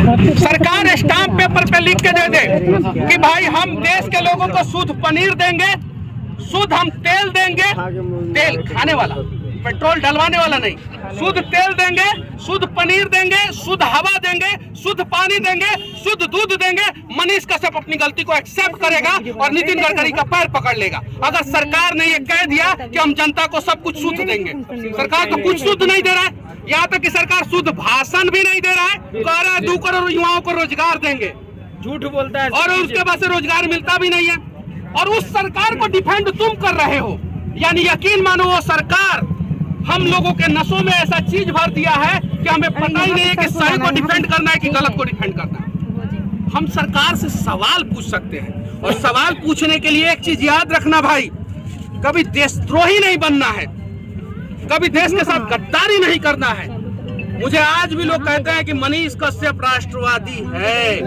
सरकार stamp paper पे लिख के दे दे कि भाई हम देश के लोगों को शुद्ध पनीर देंगे, शुद्ध हम तेल देंगे, तेल खाने वाला, पेट्रोल डलवाने वाला नहीं, शुद्ध तेल देंगे, शुद्ध पनीर देंगे, शुद्ध हवा देंगे, शुद्ध पानी देंगे, शुद्ध दूध देंगे। मनीष कश्यप अपनी गलती को एक्सेप्ट करेगा और नितिन गडकरी का पैर पकड़ लेगा। अगर सरकार ने ये कह दिया कि हम जनता को सब कुछ शुद्ध देंगे, सरकार तो कुछ शुद्ध नहीं दे रहा है। यहाँ तक कि सरकार शुद्ध भाषण भी नहीं दे रहा है, कह रहा है 2 करोड़ युवाओं को रोजगार देंगे, झूठ बोलता है और उसके बाद से रोजगार मिलता भी नहीं है। और उस सरकार को डिफेंड तुम कर रहे हो, यानी यकीन मानो वो सरकार हम लोगों के नसों में ऐसा चीज भर दिया है कि हमें पता ही नहीं है कि सही को डिफेंड करना है कि गलत को डिफेंड करना है। हम सरकार से सवाल पूछ सकते हैं, और सवाल पूछने के लिए एक चीज याद रखना भाई, कभी देशद्रोही नहीं बनना है, कभी देश के साथ गद्दारी नहीं करना है। मुझे आज भी लोग कहते हैं कि मनीष कश्यप राष्ट्रवादी है,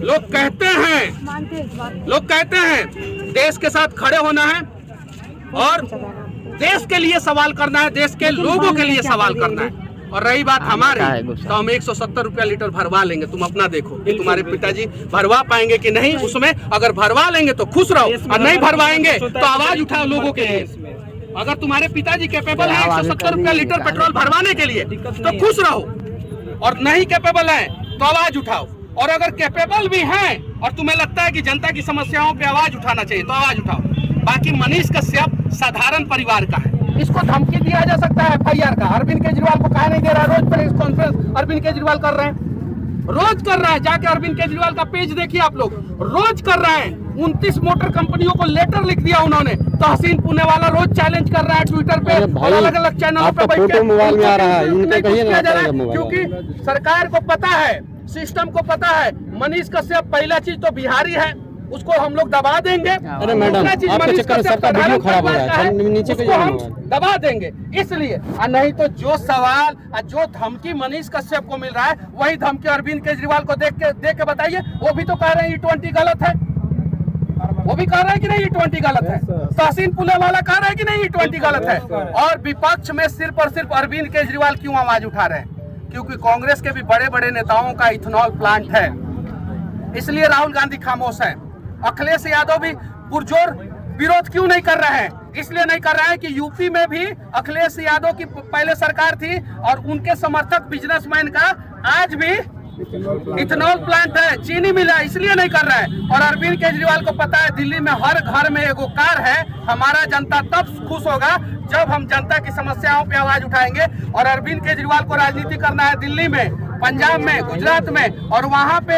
लोग कहते हैं देश के साथ खड़े होना है और देश के लिए सवाल करना है, देश के लोगों के लिए सवाल करना है। और रही बात हमारी, तो हम 170 रुपया लीटर भरवा लेंगे, तुम अपना देखो कि तुम्हारे पिताजी भरवा पाएंगे कि नहीं। उसमें अगर भरवा लेंगे तो खुश रहो, और नहीं भरवाएंगे तो आवाज उठाओ लोगों के लिए। अगर तुम्हारे पिताजी कैपेबल है 170 रुपया लीटर पेट्रोल भरवाने के लिए तो खुश रहो, और नहीं कैपेबल है तो आवाज उठाओ। और अगर कैपेबल भी हैं और तुम्हें लगता है कि जनता की समस्याओं पे आवाज उठाना चाहिए तो आवाज उठाओ। बाकी मनीष कश्यप साधारण परिवार का है, इसको धमकी दिया जा सकता है FIR का। अरविंद केजरीवाल को कहा नहीं दे रहा, रोज प्रेस कॉन्फ्रेंस अरविंद केजरीवाल कर रहे हैं, रोज कर रहा है। जाके अरविंद केजरीवाल का पेज देखिए आप लोग, रोज कर रहा है। 29 मोटर कंपनियों को लेटर लिख दिया उन्होंने। तहसीन पुणे वाला रोज चैलेंज कर रहा है ट्विटर पे और अलग अलग चैनलों पे बैठ के मोबाइल में आ रहा है, क्योंकि सरकार को पता है, सिस्टम को पता है मनीष कश्यप पहला चीज तो बिहारी है, उसको हम लोग दबा देंगे। अरे मैडम, आपके चक्कर में सबका वीडियो खराब हो रहा है, नीचे पे हम दबा देंगे इसलिए। और नहीं तो जो सवाल और जो धमकी मनीष कश्यप को मिल रहा है, वही धमकी अरविंद केजरीवाल को देख के बताइए। वो भी तो कह रहे हैं E20 गलत है, वो भी कह रहा है कि नहीं E20 गलत है। तहसीन पुणे वाला कह रहा है कि नहीं E20 गलत है। और विपक्ष में सिर्फ और सिर्फ अरविंद केजरीवाल क्यों आवाज उठा रहे हैं? क्योंकि कांग्रेस के भी बड़े बड़े नेताओं का इथेनॉल प्लांट है, इसलिए राहुल गांधी खामोश है। अखिलेश यादव भी पुरजोर विरोध क्यों नहीं कर रहे हैं? इसलिए नहीं कर रहे हैं कि यूपी में भी अखिलेश यादव की पहले सरकार थी और उनके समर्थक बिजनेसमैन का आज भी इथेनॉल प्लांट है, चीनी मिल है, इसलिए नहीं कर रहा है। और अरविंद केजरीवाल को पता है दिल्ली में हर घर में एगो कार है। हमारा जनता तब खुश होगा जब हम जनता की समस्याओं पे आवाज उठाएंगे। और अरविंद केजरीवाल को राजनीति करना है दिल्ली में, पंजाब में, गुजरात में, और वहां पे